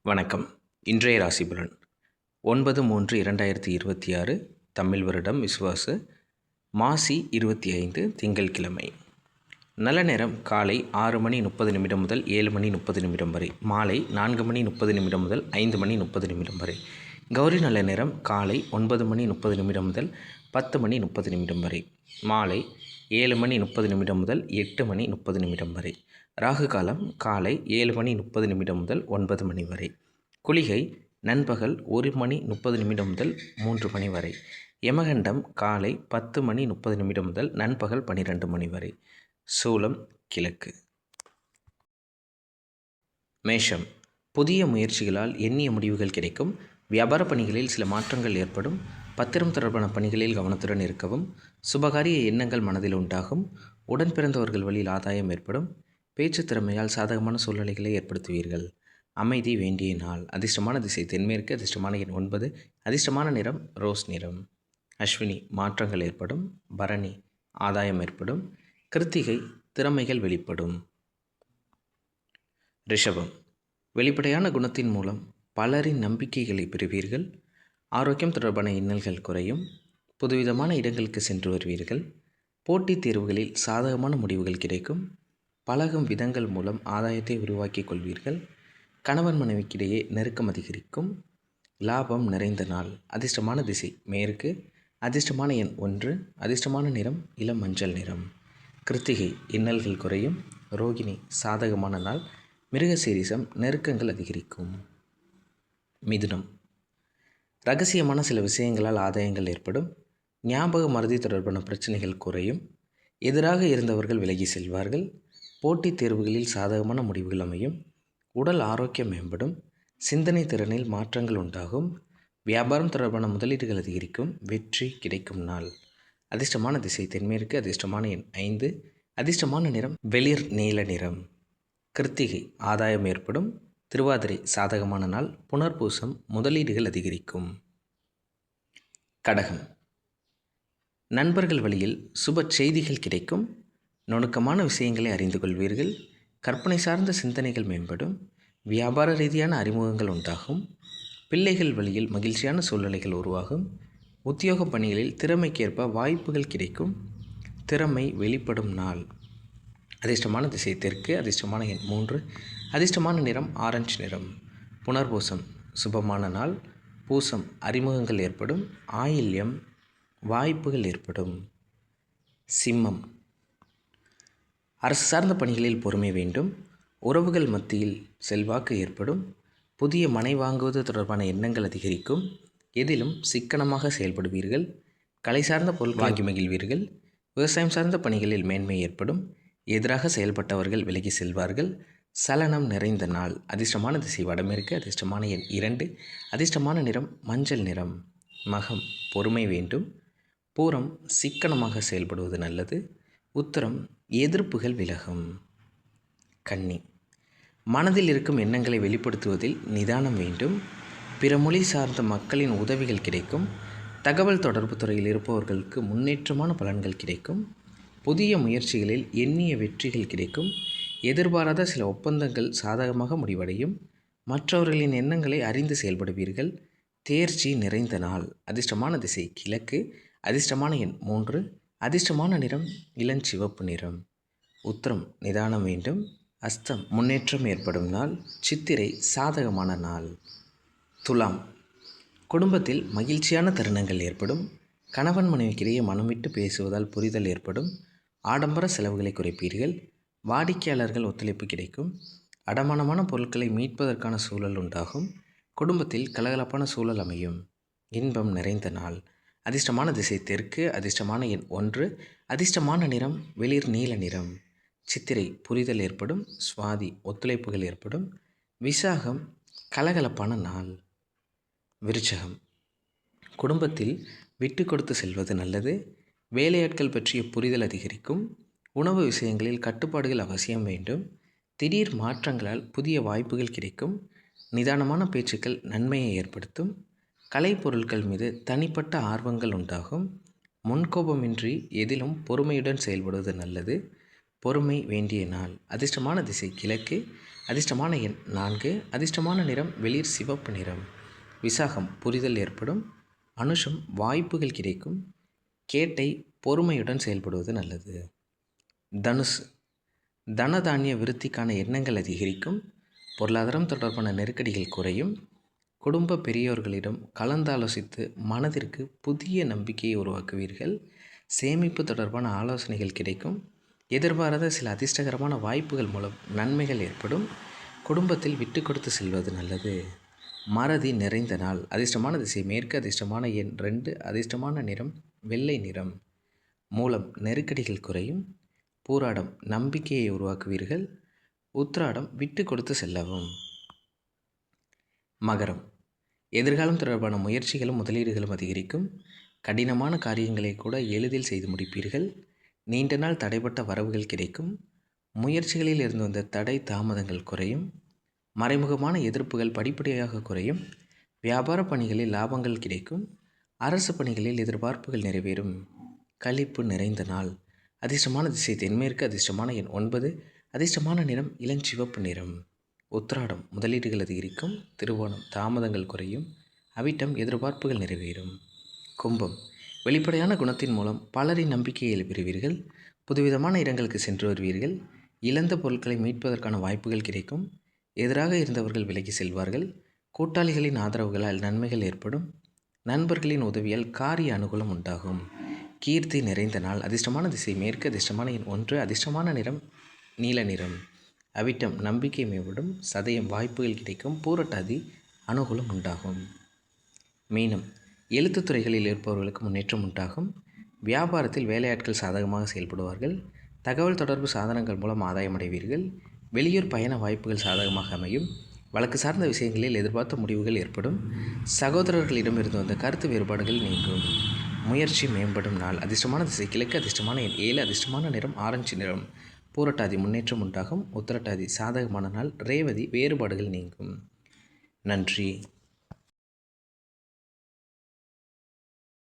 வணக்கம். இன்றைய ராசி பலன் 9/3/2026 தமிழ் வருடம் விசுவாச மாசி 25 திங்கட்கிழமை. நல்ல நேரம் காலை 6:30 முதல் 7:30 வரை, மாலை 4:30 முதல் 5:30 வரை. கௌரி நல்ல நேரம் காலை 9:30 முதல் 10:30 வரை, மாலை 7:30 முதல் 8:30 வரை. ராகு காலம் காலை 7:30 முதல் 9 மணி வரை. குளிகை நண்பகல் 1:30 முதல் 3 மணி வரை. யமகண்டம் காலை 10:30 முதல் நண்பகல் 12 மணி வரை. சூலம் கிழக்கு. மேஷம். புதிய முயற்சிகளால் எண்ணிய முடிவுகள் கிடைக்கும். வியாபார பணிகளில் சில மாற்றங்கள் ஏற்படும். பத்திரம் தொடர்பான பணிகளில் கவனத்துடன் இருக்கவும். சுபகாரிய எண்ணங்கள் மனதில் உண்டாகும். உடன் பிறந்தவர்கள் வழியில் ஆதாயம் ஏற்படும். பேச்சு திறமையால் சாதகமான சூழ்நிலைகளை ஏற்படுத்துவீர்கள். அமைதி வேண்டிய நாள். அதிர்ஷ்டமான திசை தென்மேற்கு. அதிர்ஷ்டமான எண் 9. அதிர்ஷ்டமான நிறம் ரோஸ் நிறம். அஸ்வினி மாற்றங்கள் ஏற்படும். பரணி ஆதாயம் ஏற்படும். கிருத்திகை திறமைகள் வெளிப்படும். ரிஷபம். வெளிப்படையான குணத்தின் மூலம் பலரின் நம்பிக்கைகளை பெறுவீர்கள். ஆரோக்கியம் தொடர்பான இன்னல்கள் குறையும். புதுவிதமான இடங்களுக்கு சென்று வருவீர்கள். போட்டித் தேர்வுகளில் சாதகமான முடிவுகள் கிடைக்கும். பழகும் விதங்கள் மூலம் ஆதாயத்தை உருவாக்கிக் கொள்வீர்கள். கணவன் மனைவிக்கிடையே நெருக்கம் அதிகரிக்கும். லாபம் நிறைந்த நாள். அதிர்ஷ்டமான திசை மேற்கு. அதிர்ஷ்டமான எண் 1. அதிர்ஷ்டமான நிறம் இளம் மஞ்சள் நிறம். கிருத்திகை இன்னல்கள் குறையும். ரோகிணி சாதகமான நாள். மிருகசீரிசம் நெருக்கங்கள் அதிகரிக்கும். மிதுனம். இரகசியமான சில விஷயங்களால் ஆதாயங்கள் ஏற்படும். ஞாபக மறதி தொடர்பான பிரச்சனைகள் குறையும். எதிராக இருந்தவர்கள் விலகி செல்வார்கள். போட்டித் தேர்வுகளில் சாதகமான முடிவுகள் அமையும். உடல் ஆரோக்கியம் மேம்படும். சிந்தனை திறனில் மாற்றங்கள் உண்டாகும். வியாபாரம் தொடர்பான முதலீடுகள் அதிகரிக்கும். வெற்றி கிடைக்கும் நாள். அதிர்ஷ்டமான திசை தென்மேற்கு. அதிர்ஷ்டமான எண் 5. அதிர்ஷ்டமான நிறம் வெளிர் நீல நிறம். கிருத்திகை ஆதாயம் ஏற்படும். திருவாதிரை சாதகமான நாள். புனர்பூசம் முதலீடுகள் அதிகரிக்கும். கடகம். நண்பர்கள் வழியில் சுப செய்திகள் கிடைக்கும். நுணுக்கமான விஷயங்களை அறிந்து கொள்வீர்கள். கற்பனை சார்ந்த சிந்தனைகள் மேம்படும். வியாபார ரீதியான அறிமுகங்கள் உண்டாகும். பிள்ளைகள் வழியில் மகிழ்ச்சியான சூழ்நிலைகள் உருவாகும். உத்தியோக பணிகளில் திறமைக்கேற்ப வாய்ப்புகள் கிடைக்கும். திறமை வெளிப்படும் நாள். அதிர்ஷ்டமான திசை தெற்கு. அதிர்ஷ்டமான எண் 3. அதிர்ஷ்டமான நிறம் ஆரஞ்சு நிறம். புனர்பூசம் சுபமான நாள். பூசம் அறிமுகங்கள் ஏற்படும். ஆயில்யம் வாய்ப்புகள் ஏற்படும். சிம்மம். அரசு சார்ந்த பணிகளில் பொறுமை வேண்டும். உறவுகள் மத்தியில் செல்வாக்கு ஏற்படும். புதிய மனை வாங்குவது தொடர்பான எண்ணங்கள் அதிகரிக்கும். எதிலும் சிக்கனமாக செயல்படுவீர்கள். கலை சார்ந்த பொருள் வாங்கி மகிழ்வீர்கள். விவசாயம் சார்ந்த பணிகளில் மேன்மை ஏற்படும். எதிராக செயல்பட்டவர்கள் விலகி செல்வார்கள். சலனம் நிறைந்த நாள். அதிர்ஷ்டமான திசை வடமேற்கு. அதிர்ஷ்டமான எண் 2. அதிர்ஷ்டமான நிறம் மஞ்சள் நிறம். மகம் பொறுமை வேண்டும். பூரம் சிக்கனமாக செயல்படுவது நல்லது. உத்திரம் எதிர்ப்புகள் விலகும். கன்னி. மனதில் இருக்கும் எண்ணங்களை வெளிப்படுத்துவதில் நிதானம் வேண்டும். பிற மொழி சார்ந்த மக்களின் உதவிகள் கிடைக்கும். தகவல் தொடர்பு துறையில் இருப்பவர்களுக்கு முன்னேற்றமான பலன்கள் கிடைக்கும். புதிய முயற்சிகளில் எண்ணிய வெற்றிகள் கிடைக்கும். எதிர்பாராத சில ஒப்பந்தங்கள் சாதகமாக முடிவடையும். மற்றவர்களின் எண்ணங்களை அறிந்து செயல்படுவீர்கள். தேர்ச்சி நிறைந்த நாள். அதிர்ஷ்டமான திசை கிழக்கு. அதிர்ஷ்டமான எண் 3. அதிர்ஷ்டமான நிறம் இளஞ்சிவப்பு நிறம். உத்திரம் நிதானம் வேண்டும். அஸ்தம் முன்னேற்றம் ஏற்படும் நாள். சித்திரை சாதகமான நாள். துலாம். குடும்பத்தில் மகிழ்ச்சியான தருணங்கள் ஏற்படும். கணவன் மனைவிக்கிடையே மனம் விட்டு பேசுவதால் புரிதல் ஏற்படும். ஆடம்பர செலவுகளை குறைப்பீர்கள். வாடிக்கையாளர்கள் ஒத்துழைப்பு கிடைக்கும். அடமானமான பொருட்களை மீட்பதற்கான சூழல் உண்டாகும். குடும்பத்தில் கலகலப்பான சூழல் அமையும். இன்பம் நிறைந்த நாள். அதிர்ஷ்டமான திசை தெற்கு. அதிர்ஷ்டமான எண் 1. அதிர்ஷ்டமான நிறம் வெளிர் நீல நிறம். சித்திரை புரிதல் ஏற்படும். சுவாதி ஒத்துழைப்புகள் ஏற்படும். விசாகம் கலகலப்பான நாள். விருச்சகம். குடும்பத்தில் விட்டு கொடுத்து செல்வது நல்லது. வேலையாட்கள் பற்றிய புரிதல் அதிகரிக்கும். உணவு விஷயங்களில் கட்டுப்பாடுகள் அவசியம் வேண்டும். திடீர் மாற்றங்களால் புதிய வாய்ப்புகள் கிடைக்கும். நிதானமான பேச்சுக்கள் நன்மையை ஏற்படுத்தும். கலைப்பொருட்கள் மீது தனிப்பட்ட ஆர்வங்கள் உண்டாகும். முன்கோபமின்றி எதிலும் பொறுமையுடன் செயல்படுவது நல்லது. பொறுமை வேண்டிய நாள். அதிர்ஷ்டமான திசை கிழக்கு. அதிர்ஷ்டமான எண் 4. அதிர்ஷ்டமான நிறம் வெளிர் சிவப்பு நிறம். விசாகம் புரிதல் ஏற்படும். அனுஷம் வாய்ப்புகள் கிடைக்கும். கேட்டை பொறுமையுடன் செயல்படுவது நல்லது. தனுசு தனதானிய விருத்திக்கான எண்ணங்கள் அதிகரிக்கும். பொருளாதாரம் தொடர்பான நெருக்கடிகள் குறையும். குடும்ப பெரியோர்களிடம் கலந்தாலோசித்து மனதிற்கு புதிய நம்பிக்கையை உருவாக்குவீர்கள். சேமிப்பு தொடர்பான ஆலோசனைகள் கிடைக்கும். எதிர்பாராத சில அதிர்ஷ்டகரமான வாய்ப்புகள் மூலம் நன்மைகள் ஏற்படும். குடும்பத்தில் விட்டு கொடுத்து செல்வது நல்லது. மறதி நிறைந்த நாள். அதிர்ஷ்டமான திசை மேற்கு. அதிர்ஷ்டமான எண் 2. அதிர்ஷ்டமான நிறம் வெள்ளை நிறம். மூலம் நெருக்கடிகள் குறையும். பூராடம் நம்பிக்கையை உருவாக்குவீர்கள். உத்திராடம் விட்டு கொடுத்து செல்லவும். மகரம் எதிர்காலம் தொடர்பான முயற்சிகளும் முதலீடுகளும் அதிகரிக்கும். கடினமான காரியங்களை கூட எளிதில் செய்து முடிப்பீர்கள். நீண்ட நாள் தடைப்பட்ட வரவுகள் கிடைக்கும். முயற்சிகளில் இருந்து வந்த தடை தாமதங்கள் குறையும். மறைமுகமான எதிர்ப்புகள் படிப்படியாக குறையும். வியாபார பணிகளில் லாபங்கள் கிடைக்கும். அரசு பணிகளில் எதிர்பார்ப்புகள் நிறைவேறும். களிப்பு நிறைந்த நாள். அதிர்ஷ்டமான திசை தென்மேற்கு. அதிர்ஷ்டமான எண் 9. அதிர்ஷ்டமான நிறம் இளஞ்சிவப்பு நிறம். உத்திராடம் முதலீடுகள் அதிகரிக்கும். திருவோணம் தாமதங்கள் குறையும். அவிட்டம் எதிர்பார்ப்புகள் நிறைவேறும். கும்பம் வெளிப்படையான குணத்தின் மூலம் பலரின் நம்பிக்கையை பெறுவீர்கள். புதுவிதமான இடங்களுக்கு சென்று வருவீர்கள். இழந்த பொருட்களை மீட்பதற்கான வாய்ப்புகள் கிடைக்கும். எதிராக இருந்தவர்கள் விலகி செல்வார்கள். கூட்டாளிகளின் ஆதரவுகளால் நன்மைகள் ஏற்படும். நண்பர்களின் உதவியால் காரிய அனுகூலம் உண்டாகும். கீர்த்தி நிறைந்த நாள். அதிர்ஷ்டமான திசை மேற்கு. அதிர்ஷ்டமான எண் 1. அதிர்ஷ்டமான நிறம் நீல நிறம். அவிட்டம் நம்பிக்கை மேம்படும். சதயம் வாய்ப்புகள் கிடைக்கும். பூரட்டாதி அனுகூலம் உண்டாகும். மீனம் எழுத்துத்துறைகளில் இருப்பவர்களுக்கு முன்னேற்றம் உண்டாகும். வியாபாரத்தில் வேலையாட்கள் சாதகமாக செயல்படுவார்கள். தகவல் தொடர்பு சாதனங்கள் மூலம் ஆதாயம் அடைவீர்கள். வெளியூர் பயண வாய்ப்புகள் சாதகமாக அமையும். வழக்கு சார்ந்த விஷயங்களில் எதிர்பார்த்த முடிவுகள் ஏற்படும். சகோதரர்களிடமிருந்து வந்த கருத்து வேறுபாடுகள் நீங்கும். முயற்சி மேம்படும் நாள். அதிர்ஷ்டமான திசை கிழக்கு. அதிர்ஷ்டமான எண் 7. அதிர்ஷ்டமான நிறம் ஆரஞ்சு நிறம். பூரட்டாதி முன்னேற்றம் உண்டாகும். உத்திரட்டாதி சாதகமான நாள். ரேவதி வேறுபாடுகள் நீங்கும். நன்றி.